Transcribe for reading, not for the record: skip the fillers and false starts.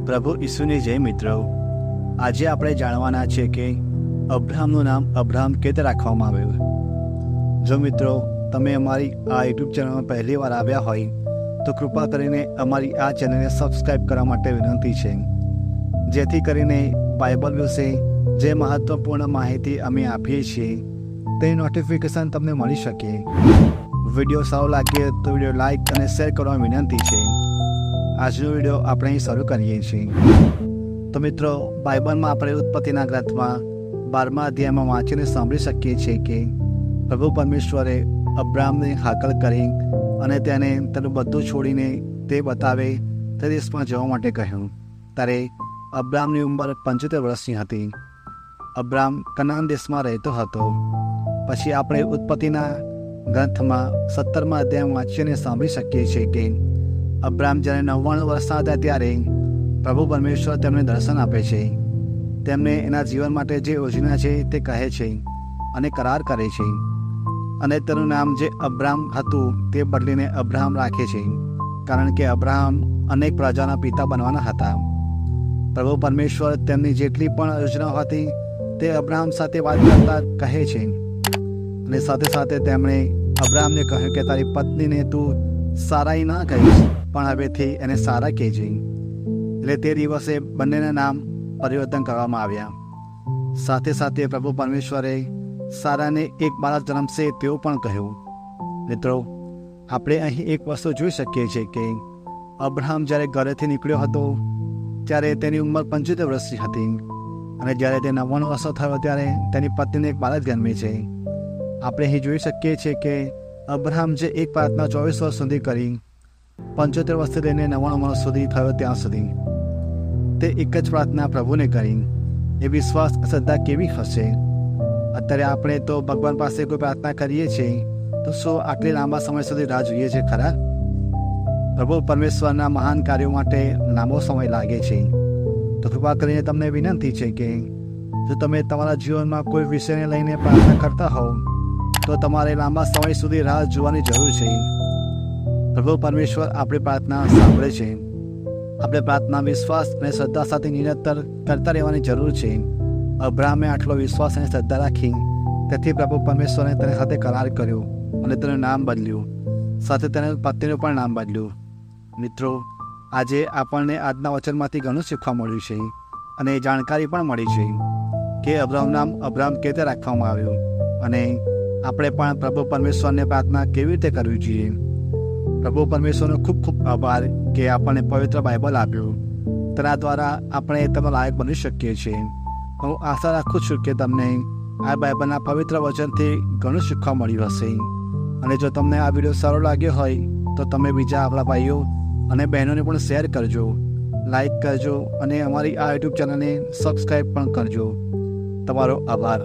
પ્રભુ ઈસુની જય મિત્રો. આજે આપણે જાણવાના છે કે અબ્રાહમનું નામ અબ્રાહમ કેવી રીતે રાખવામાં આવ્યું. જો મિત્રો તમે અમારી આ યુટ્યુબ ચેનલમાં પહેલી વાર આવ્યા હોય તો કૃપા કરીને અમારી આ ચેનલને સબસ્ક્રાઈબ કરવા માટે વિનંતી છે, જેથી કરીને બાઇબલ વિશે જે મહત્ત્વપૂર્ણ માહિતી અમે આપીએ છીએ તેની નોટિફિકેશન તમને મળી શકે. વિડીયો સારો લાગે તો વિડીયો લાઇક અને શેર કરવા વિનંતી છે. આજનો વિડીયો આપણે અહીં શરૂ કરીએ છીએ. તો મિત્રો, બાઇબલમાં આપણે ઉત્પત્તિના ગ્રંથમાં 12મા અધ્યાયમાં વાંચીને સાંભળી શકીએ છીએ કે પ્રભુ પરમેશ્વરે અબ્રાહમને હાકલ કરી અને તેને તેનું બધું છોડીને તે બતાવે તે દેશમાં જવા માટે કહ્યું. ત્યારે અબ્રાહમની ઉંમર 75 વર્ષની હતી. અબ્રાહમ કનાન દેશમાં રહેતો હતો. પછી આપણે ઉત્પત્તિના ગ્રંથમાં 17મા અધ્યાય વાંચીને સાંભળી શકીએ છીએ કે અબ્રાહમ જ્યારે 99 વર્ષના હતા ત્યારે પ્રભુ પરમેશ્વર તેમને દર્શન આપે છે. તેમને એના જીવન માટે જે યોજના છે તે કહે છે અને કરાર કરે છે, અને તેનું નામ જે અબ્રાહમ હતું તે બદલીને અબ્રાહમ રાખે છે, કારણ કે અબ્રાહમ અનેક પ્રજાના પિતા બનવાના હતા. પ્રભુ પરમેશ્વર તેમની જેટલી પણ યોજના હતી તે અબ્રાહમ સાથે વાત કરતા કહે છે, અને સાથે સાથે તેમણે અબ્રાહમને કહ્યું કે તારી પત્નીને તું સારાઈ ના કહીશ, પણ હવેથી એને સારા કહેજે. એટલે તે દિવસે બંનેના નામ પરિવર્તન કરવામાં આવ્યા. સાથે સાથે પ્રભુ પરમેશ્વરે સારાને એક બાળક જન્મશે તેવું પણ કહ્યું. મિત્રો, આપણે અહીં એક વસ્તુ જોઈ શકીએ છીએ કે અબ્રાહમ જ્યારે ઘરેથી નીકળ્યો હતો ત્યારે તેની ઉંમર 75 વર્ષની હતી, અને જ્યારે તે 99 વર્ષનો થયો ત્યારે તેની પત્નીને એક બાળક જન્મે છે. આપણે અહીં જોઈ શકીએ છીએ કે અબ્રાહમ જે એક પ્રાર્થના 24 વર્ષ સુધી કરી, 75 વર્ષથી લઈને 99 વર્ષ સુધી થયો ત્યાં સુધી તે એક જ પ્રાર્થના પ્રભુને કરી. એ વિશ્વાસ શ્રદ્ધા કેવી હશે? અત્યારે આપણે તો ભગવાન પાસે કોઈ પ્રાર્થના કરીએ છીએ તો શું આટલી લાંબા સમય સુધી રાહ જોઈએ છે ખરા? પ્રભુ પરમેશ્વરના મહાન કાર્યો માટે લાંબો સમય લાગે છે. તો કૃપા કરીને તમને વિનંતી છે કે જો તમે તમારા જીવનમાં કોઈ વિષયને લઈને પ્રાર્થના કરતા હોવ તો તમારે લાંબા સમય સુધી રાહ જોવાની જરૂર છે. પ્રભુ પરમેશ્વર આપણી પ્રાર્થના સાંભળે છે. આપણે પ્રાર્થના વિશ્વાસ અને શ્રદ્ધા સાથે નિરંતર કરતા રહેવાની જરૂર છે. અબ્રાહમે આટલો વિશ્વાસ અને શ્રદ્ધા રાખી, તેથી પ્રભુ પરમેશ્વરે તેની સાથે કરાર કર્યો અને તેનું નામ બદલ્યું, સાથે તેના પત્નીનું પણ નામ બદલ્યું. મિત્રો, આજે આપણને આજના વચનમાંથી ઘણું શીખવા મળ્યું છે અને જાણકારી પણ મળી છે કે અબ્રાહમ નામ અબ્રાહમ કેવી રીતે રાખવામાં આવ્યું, અને આપણે પણ પ્રભુ પરમેશ્વરને પ્રાર્થના કેવી રીતે કરવી જોઈએ. પ્રભુ પરમેશ્વરનો ખૂબ ખૂબ આભાર કે આપણને પવિત્ર બાઇબલ આપ્યું. તેના દ્વારા આપણે તેનો લાયક બની શકીએ છીએ. હું આશા રાખું છું કે તમને આ બાઇબલના પવિત્ર વચનથી ઘણું શીખવા મળ્યું હશે. અને જો તમને આ વિડીયો સારો લાગ્યો હોય તો તમે બીજા આપણા ભાઈઓ અને બહેનોને પણ શેર કરજો, લાઈક કરજો, અને અમારી આ યુટ્યુબ ચેનલને સબસ્ક્રાઈબ પણ કરજો. તમારો આભાર.